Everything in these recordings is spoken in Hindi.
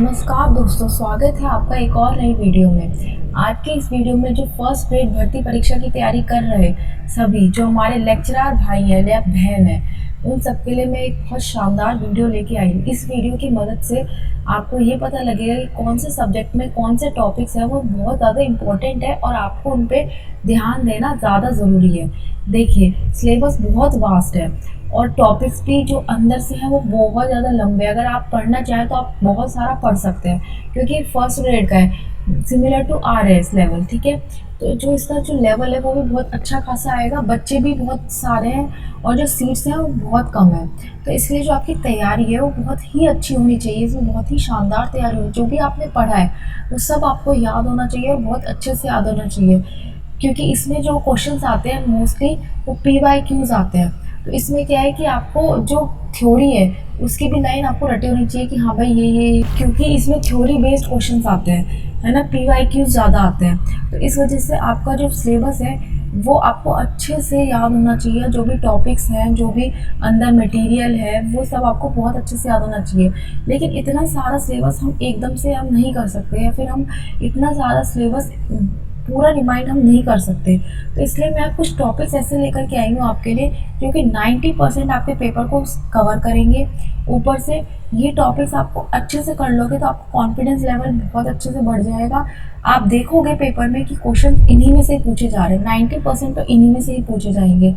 नमस्कार दोस्तों, स्वागत है आपका एक और नई वीडियो में। आज के इस वीडियो में जो फर्स्ट ग्रेड भर्ती परीक्षा की तैयारी कर रहे सभी जो हमारे लेक्चरर भाई हैं या बहन हैं, उन सबके लिए मैं एक बहुत शानदार वीडियो लेके आई हूँ। इस वीडियो की मदद से आपको ये पता लगेगा कि कौन से सब्जेक्ट में कौन से टॉपिक्स हैं वो बहुत ज़्यादा इम्पोर्टेंट है और आपको उन पर ध्यान देना ज़्यादा ज़रूरी है। देखिए, सिलेबस बहुत वास्ट है और टॉपिक्स भी जो अंदर से हैं वो बहुत ज़्यादा लंबे हैं। अगर आप पढ़ना चाहें तो आप बहुत सारा पढ़ सकते हैं, क्योंकि फर्स्ट ग्रेड का है, सिमिलर टू RAS लेवल। ठीक है, तो जो इसका जो लेवल है वो भी बहुत अच्छा खासा आएगा। बच्चे भी बहुत सारे हैं और जो सीट्स हैं वो बहुत कम है। तो इसलिए जो आपकी तैयारी है वो बहुत ही अच्छी होनी चाहिए। इसमें बहुत ही शानदार तैयारी होनी, जो भी आपने पढ़ा है वो सब आपको याद होना चाहिए और बहुत अच्छे से याद होना चाहिए, क्योंकि इसमें जो क्वेश्चंस आते हैं मोस्टली वो PYQs आते हैं। तो इसमें क्या है कि आपको जो थ्योरी है उसकी भी लाइन आपको रटी होनी चाहिए कि हाँ भाई ये, क्योंकि इसमें थ्योरी बेस्ड क्वेश्चंस आते हैं, है ना, PYQs ज़्यादा आते हैं। तो इस वजह से आपका जो सिलेबस है वो आपको अच्छे से याद होना चाहिए। जो भी टॉपिक्स हैं, जो भी अंदर मटेरियल है, वो सब आपको बहुत अच्छे से याद होना चाहिए। लेकिन इतना सारा सिलेबस हम एकदम से हम नहीं कर सकते, या फिर हम इतना सारा सिलेबस पूरा रिमाइंड हम नहीं कर सकते। तो इसलिए मैं कुछ टॉपिक्स ऐसे लेकर के आई हूँ आपके लिए जो कि 90% आपके पेपर को कवर करेंगे। ऊपर से ये टॉपिक्स आपको अच्छे से कर लोगे तो आपका कॉन्फिडेंस लेवल बहुत अच्छे से बढ़ जाएगा। आप देखोगे पेपर में कि क्वेश्चन इन्हीं में से ही पूछे जा रहे हैं, 90% तो इन्हीं में से ही पूछे जाएंगे।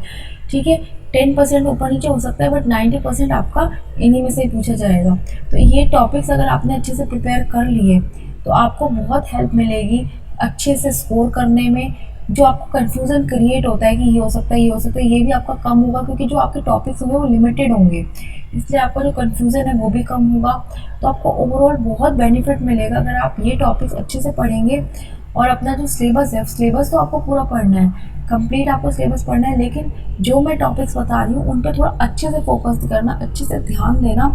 ठीक है, 10% ऊपर नीचे हो सकता है, बट 90% आपका इन्हीं में से ही पूछा जाएगा। तो ये टॉपिक्स अगर आपने अच्छे से प्रिपेयर कर लिए तो आपको बहुत हेल्प मिलेगी अच्छे से स्कोर करने में। जो आपको कंफ्यूजन क्रिएट होता है कि ये हो सकता है, ये हो सकता है, ये भी आपका कम होगा, क्योंकि जो आपके टॉपिक्स होंगे वो लिमिटेड होंगे, इसलिए आपका जो कंफ्यूजन है वो भी कम होगा। तो आपको ओवरऑल बहुत बेनिफिट मिलेगा अगर आप ये टॉपिक्स अच्छे से पढ़ेंगे। और अपना जो सिलेबस है, सिलेबस तो आपको पूरा पढ़ना है, कंप्लीट आपको सिलेबस पढ़ना है, लेकिन जो मैं टॉपिक्स बता रही हूँ उन पर थोड़ा अच्छे से फोकस करना, अच्छे से ध्यान देना,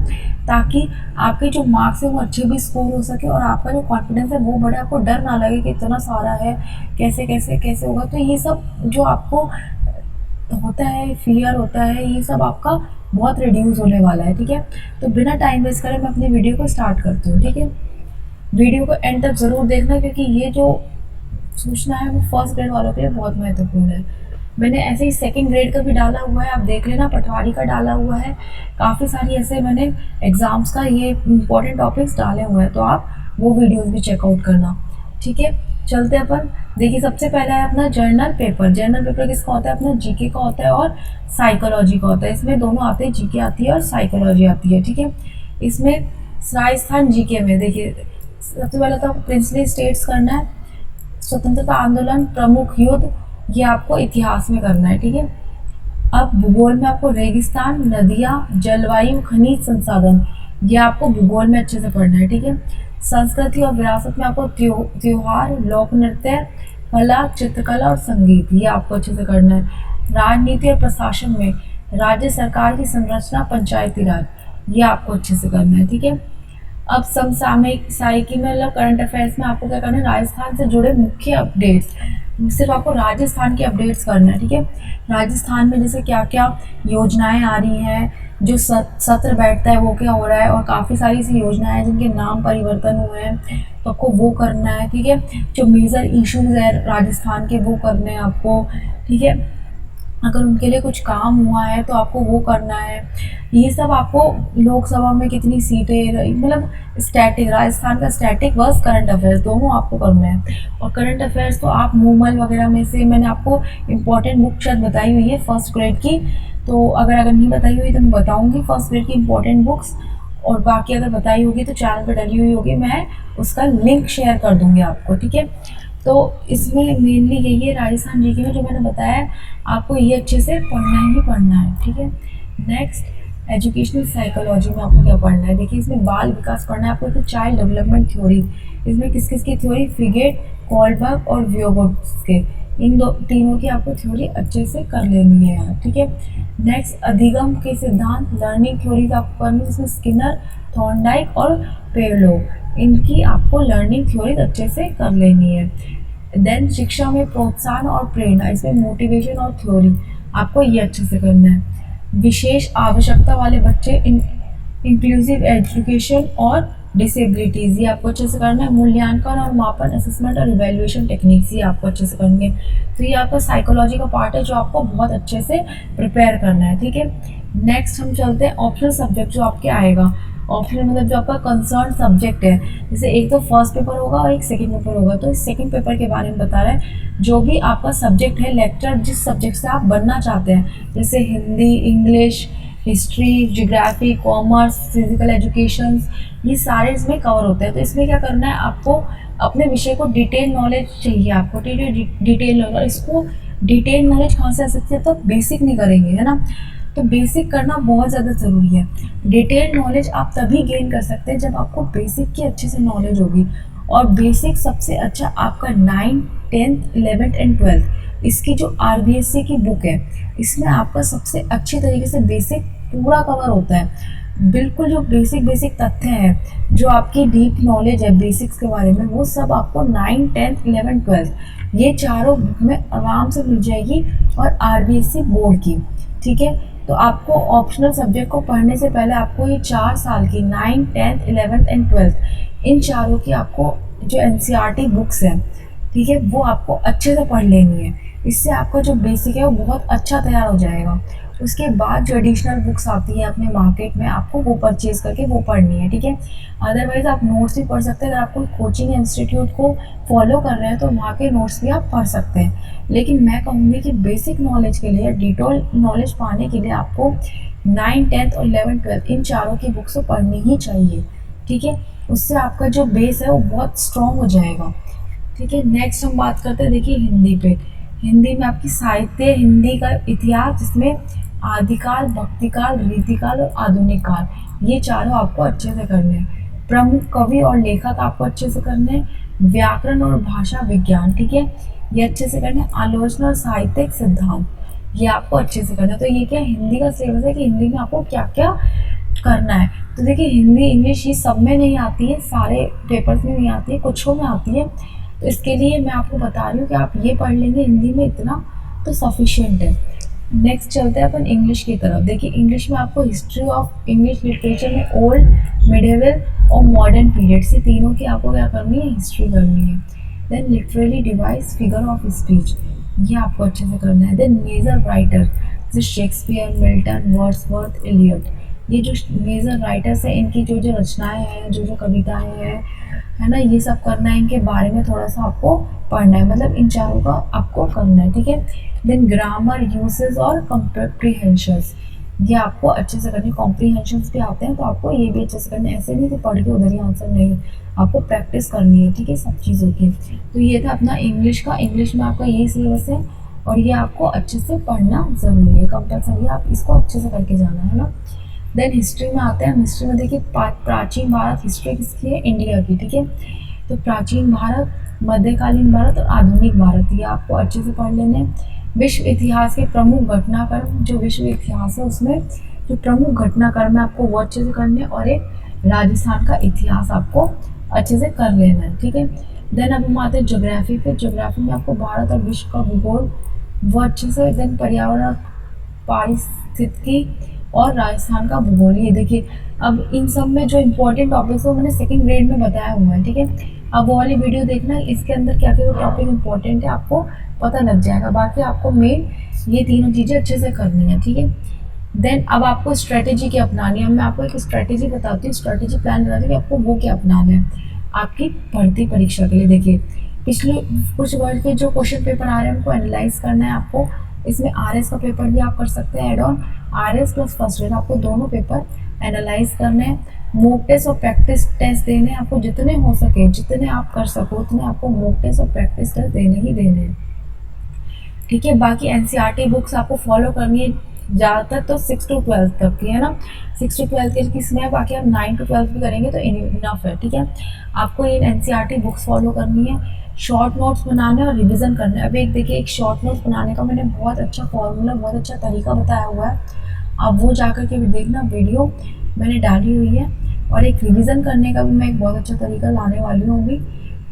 ताकि आपके जो मार्क्स है वो अच्छे भी स्कोर हो सके और आपका जो कॉन्फिडेंस है वो बढ़े। आपको डर ना लगे कि इतना सारा है, कैसे कैसे कैसे होगा। तो ये सब जो आपको होता है, फियर होता है, ये सब आपका बहुत रिड्यूस होने वाला है। ठीक है, तो बिना टाइम वेस्ट करे मैं अपनी वीडियो को स्टार्ट करती हूँ। ठीक है, वीडियो को एंड तक ज़रूर देखना, क्योंकि ये जो सूचना है वो फर्स्ट ग्रेड वालों के लिए बहुत महत्वपूर्ण है। मैंने ऐसे ही सेकंड ग्रेड का भी डाला हुआ है, आप देख लेना, पटवारी का डाला हुआ है, काफ़ी सारी ऐसे मैंने एग्ज़ाम्स का ये इम्पोर्टेंट टॉपिक्स डाले हुए हैं, तो आप वो वीडियोस भी चेकआउट करना। ठीक है, चलते अपन। देखिए, सबसे पहला है अपना जर्नल पेपर। जर्नल पेपर किसका होता है? अपना GK का होता है और साइकोलॉजी का होता है। इसमें दोनों आते हैं, GK आती है और साइकोलॉजी आती है। ठीक है, इसमें राजस्थान GK में देखिए, सबसे पहले तो प्रिंसली स्टेट्स करना है, स्वतंत्रता आंदोलन, प्रमुख युद्ध, ये आपको इतिहास में करना है। ठीक है, अब भूगोल में आपको रेगिस्तान, नदियाँ, जलवायु, खनिज संसाधन, ये आपको भूगोल में अच्छे से पढ़ना है। ठीक है, संस्कृति और विरासत में आपको त्योहार, लोक नृत्य, कला, चित्रकला और संगीत, ये आपको अच्छे से करना है। राजनीति और प्रशासन में राज्य सरकार की संरचना, पंचायती राज, ये आपको अच्छे से करना है। ठीक है, अब समसामयिक साइकी में मतलब करंट अफेयर्स में आपको क्या करना है? राजस्थान से जुड़े मुख्य अपडेट्स, सिर्फ आपको राजस्थान के अपडेट्स करना है। ठीक है, राजस्थान में जैसे क्या क्या योजनाएं आ रही हैं, जो सत्र बैठता है वो क्या हो रहा है, और काफ़ी सारी ऐसी योजनाएं हैं जिनके नाम परिवर्तन हुए हैं, तो आपको वो करना है। ठीक है, जो मेजर इश्यूज है राजस्थान के वो करने हैं आपको। ठीक है, अगर उनके लिए कुछ काम हुआ है तो आपको वो करना है। ये सब आपको लोकसभा में कितनी सीटें, मतलब स्टैटिक, राजस्थान का स्टैटिक वर्स करंट अफेयर्स, दोनों आपको करना है। और करंट अफेयर्स तो आप मूमल वगैरह में से मैंने आपको इम्पोर्टेंट बुक शायद बताई हुई है फर्स्ट ग्रेड की, तो अगर नहीं बताई हुई तो मैं बताऊँगी फर्स्ट ग्रेड की इम्पोर्टेंट बुक्स, और बाकी अगर बताई होगी तो चैनल पर डली हुई होगी, मैं उसका लिंक शेयर कर दूँगी आपको। ठीक है, तो इसमें मेनली यही है, राजस्थान GK में जो मैंने बताया है आपको ये अच्छे से पढ़ना ही पढ़ना है। ठीक है, नेक्स्ट एजुकेशनल साइकोलॉजी में आपको क्या पढ़ना है? देखिए, इसमें बाल विकास पढ़ना है आपको, चाइल्ड डेवलपमेंट थ्योरी। इसमें किस किस की थ्योरी? फिगेट, कोलबर्ग और वियोगोट्स्की, इन तीनों की आपको थ्योरी अच्छे से कर लेनी है यार। ठीक है, नेक्स्ट अधिगम के सिद्धांत, लर्निंग थ्योरीज आपको करनी है, जिसमें स्किनर, थॉर्नडाइक और पेवलोव, इनकी आपको लर्निंग थ्योरीज अच्छे से कर लेनी है। देन शिक्षा में प्रोत्साहन और प्रेरणा, इसमें मोटिवेशन और थ्योरी आपको ये अच्छे से करना है। विशेष आवश्यकता वाले बच्चे, इंक्लूसिव एजुकेशन और डिसेबिलिटीज़, ये आपको अच्छे से करना है। मूल्यांकन और मापन, असेसमेंट और इवैल्यूएशन टेक्निक्स, ये आपको अच्छे से करनी है। तो ये आपका साइकोलॉजी का पार्ट है जो आपको बहुत अच्छे से प्रिपेयर करना है, ठीक है। नेक्स्ट हम चलते हैं ऑप्शनल सब्जेक्ट जो आपके आएगा। ऑप्शनल मतलब जो आपका कंसर्न सब्जेक्ट है, जैसे एक तो फर्स्ट पेपर होगा और एक सेकंड पेपर होगा। तो इस सेकंड पेपर के बारे में बता रहे हैं, जो भी आपका सब्जेक्ट है, लेक्चर जिस सब्जेक्ट से आप बनना चाहते हैं, जैसे Hindi, English, history, geography, commerce, physical education, ये सारे इसमें कवर होते हैं। तो इसमें क्या करना है, आपको अपने विषय को डिटेल नॉलेज चाहिए, आपको डिटेल नॉलेज। इसको डिटेल नॉलेज कहाँ से आ सकती है, तो बेसिक नहीं करेंगे, है ना। तो बेसिक करना बहुत ज़्यादा ज़रूरी है। डिटेल नॉलेज आप तभी गेन कर सकते हैं जब आपको बेसिक की अच्छे से नॉलेज होगी। और बेसिक सबसे अच्छा आपका 9th, 10th, 11th and 12th, इसकी जो RBSC की बुक है, इसमें आपका सबसे अच्छे तरीके से बेसिक पूरा कवर होता है। बिल्कुल जो बेसिक तथ्य हैं, जो आपकी डीप नॉलेज है बेसिक्स के बारे में, वो सब आपको 9th, 10th, 11th, 12th ये चारों बुक में आराम से मिल जाएगी। और RBSC बोर्ड की, ठीक है। तो आपको ऑप्शनल सब्जेक्ट को पढ़ने से पहले आपको ये 4 साल की 9th, 10th, 11th and 12th इन चारों की आपको जो NCERT बुक्स हैं, ठीक है, वो आपको अच्छे से पढ़ लेनी है। इससे आपका जो बेसिक है वो बहुत अच्छा तैयार हो जाएगा। उसके बाद जो एडिशनल बुक्स आती है अपने मार्केट में, आपको वो परचेज़ करके वो पढ़नी है, ठीक है। अदरवाइज़ आप नोट्स भी पढ़ सकते हैं। अगर आप कोई कोचिंग इंस्टीट्यूट को फॉलो कर रहे हैं तो वहाँ के नोट्स भी आप पढ़ सकते हैं। लेकिन मैं कहूँगी कि बेसिक नॉलेज के लिए, डिटेल नॉलेज पाने के लिए आपको 9th, 10th और 11th, 12th इन चारों की बुक्स तो पढ़नी ही चाहिए, ठीक है। उससे आपका जो बेस है वो बहुत स्ट्रॉन्ग हो जाएगा, ठीक है। नेक्स्ट हम बात करते हैं, देखिए हिंदी पे। हिंदी में आपकी साहित्य, हिंदी का इतिहास, जिसमें आदिकाल, भक्तिकाल, रीतिकाल और आधुनिक काल, ये चारों आपको अच्छे से करने हैं। प्रमुख कवि और लेखक आपको अच्छे से करने हैं। व्याकरण और भाषा विज्ञान, ठीक है, ये अच्छे से करने हैं। आलोचना और साहित्यिक सिद्धांत, ये आपको अच्छे से करना है। तो ये क्या हिंदी का सिलेबस है कि हिंदी में आपको क्या क्या करना है। तो देखिए हिंदी, इंग्लिश ये सब में नहीं आती है, सारे पेपर्स में नहीं आती है, कुछों में आती है। तो इसके लिए मैं आपको बता रही हूँ कि आप ये पढ़ लेंगे हिंदी में, इतना तो सफिशिएंट है। नेक्स्ट चलते हैं अपन इंग्लिश की तरफ। देखिए इंग्लिश में आपको हिस्ट्री ऑफ इंग्लिश लिटरेचर में ओल्ड, मिडिवल और मॉडर्न पीरियड, से तीनों की आपको क्या करनी है, हिस्ट्री करनी है। Then literary device, figure of speech, ये आपको अच्छे से करना है। देन मेजर राइटर जैसे शेक्सपियर, मिल्टन, वर्ड्सवर्थ, एलियट, ये जो मेजर राइटर्स हैं इनकी जो जो रचनाएं हैं, जो जो कविताएं हैं, है ना, ये सब करना है। इनके बारे में थोड़ा सा आपको पढ़ना है, मतलब इन चारों का आपको करना है, ठीक है। देन ग्रामर, यूसेज और कॉम्प्रीहेंशंस, ये आपको अच्छे से करनी। कॉम्प्रीहेंशंस भी आते हैं तो आपको ये भी अच्छे से करना है। ऐसे नहीं कि पढ़ के उधर ही आंसर, नहीं, आपको प्रैक्टिस करनी है, ठीक है, सब चीज़ों की। तो ये था अपना इंग्लिश का। इंग्लिश में आपका यही सिलेबस है और ये आपको अच्छे से पढ़ना ज़रूरी है, कंपल्सरी, आप इसको अच्छे से करके जाना है ना। देन हिस्ट्री में आते हैं। हिस्ट्री में देखिए प्राचीन भारत, हिस्ट्री किसकी है, इंडिया की, ठीक है। तो प्राचीन भारत, मध्यकालीन भारत और आधुनिक भारत, ये आपको अच्छे से पढ़ लेने हैं। विश्व इतिहास के प्रमुख घटनाक्रम, जो विश्व इतिहास है उसमें जो प्रमुख घटनाक्रम है आपको वो अच्छे से करने हैं। और एक राजस्थान का इतिहास आपको अच्छे से कर लेना है, ठीक है। देन अब हम आते हैं ज्योग्राफी पे। ज्योग्राफी में आपको भारत और विश्व का भूगोल वो अच्छे से। देन पर्यावरण और पारिस्थितिकी और राजस्थान का भूगोल, ये देखिए। अब इन सब में जो इम्पोर्टेंट टॉपिक्स है वो मैंने सेकंड ग्रेड में बताया हुआ है, ठीक है। अब वो वाली वीडियो देखना, इसके अंदर क्या क्या टॉपिक इम्पोर्टेंट है आपको पता लग जाएगा। बाकी आपको मेन ये तीनों चीज़ें अच्छे से करनी है, ठीक है। देन अब आपको स्ट्रेटेजी की अपनानी है। मैं आपको एक स्ट्रेटेजी बताती हूँ, स्ट्रेटेजी प्लान बताती हूँ कि आपको वो क्या अपनाना है आपकी भर्ती परीक्षा के लिए। देखिए पिछले कुछ वर्ष के जो क्वेश्चन पेपर आ रहे हैं उनको एनालाइज करना है आपको। इसमें RS का पेपर भी आप कर सकते हैं, add on RS plus first year, आपको दोनों पेपर एनालाइज करने हैं। मॉक टेस्ट और प्रैक्टिस टेस्ट देने हैं आपको, जितने हो सके, जितने आप कर सको उतने आपको मॉक टेस्ट और प्रैक्टिस टेस्ट देने ही देने हैं, ठीक है। बाकी NCERT बुक्स आपको फॉलो करनी है, ज़्यादातर तो 6 to 12 तक की, है ना। 6 to 12 के किसमें है, बाकी आप 9 to 12 भी करेंगे तो इनफ है, ठीक है। आपको ये NCERT बुक्स फॉलो करनी है, शॉर्ट नोट्स बनाने और रिवीजन करना है। अभी एक देखिए, एक शॉर्ट नोट्स बनाने का मैंने बहुत अच्छा फॉर्मूला, बहुत अच्छा तरीका बताया हुआ है, आप वो जाकर के भी देखना, वीडियो मैंने डाली हुई है। और एक रिवीजन करने का भी मैं एक बहुत अच्छा तरीका लाने वाली हूँ अभी।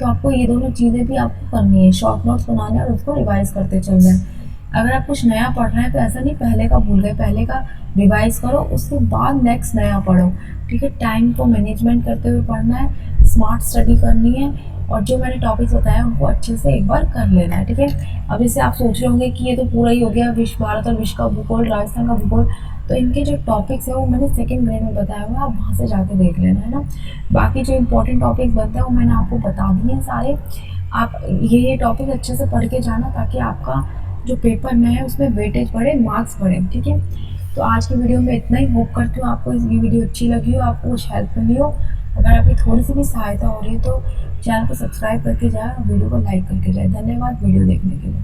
तो आपको ये दोनों चीज़ें भी आपको करनी है, शॉर्ट नोट्स बनाने और उसको रिवाइज करते चलना है। अगर आप कुछ नया पढ़ रहे हैं तो ऐसा नहीं पहले का भूल गए, पहले का रिवाइज करो, उसके बाद नेक्स्ट नया पढ़ो। ठीक है। टाइम को मैनेजमेंट करते हुए पढ़ना है, स्मार्ट स्टडी करनी है, और जो मैंने टॉपिक्स बताया उनको अच्छे से एक बार कर लेना है, ठीक है। अब जैसे आप सोच रहे होंगे कि ये तो पूरा ही हो गया विश्व भारत और विश्व का भूगोल, राजस्थान का भूगोल, तो इनके जो टॉपिक्स है वो मैंने सेकंड ग्रेड में बताया हुआ है, आप वहाँ से जाके देख लेना, है ना। बाकी जो इंपॉर्टेंट टॉपिक्स बनते हैं वो मैंने आपको बता दिए हैं सारे। आप ये टॉपिक अच्छे से पढ़ के जाना, ताकि आपका जो पेपर में है उसमें वेटेज बढ़े, मार्क्स बढ़े, ठीक है। तो आज की वीडियो में इतना ही। होप करती हूँ आपको ये वीडियो अच्छी लगी हो, आपको कुछ हेल्प मिली हो। अगर आपकी थोड़ी सी भी सहायता हो रही है तो चैनल को सब्सक्राइब करके जाए और वीडियो को लाइक करके जाए। धन्यवाद वीडियो देखने के लिए।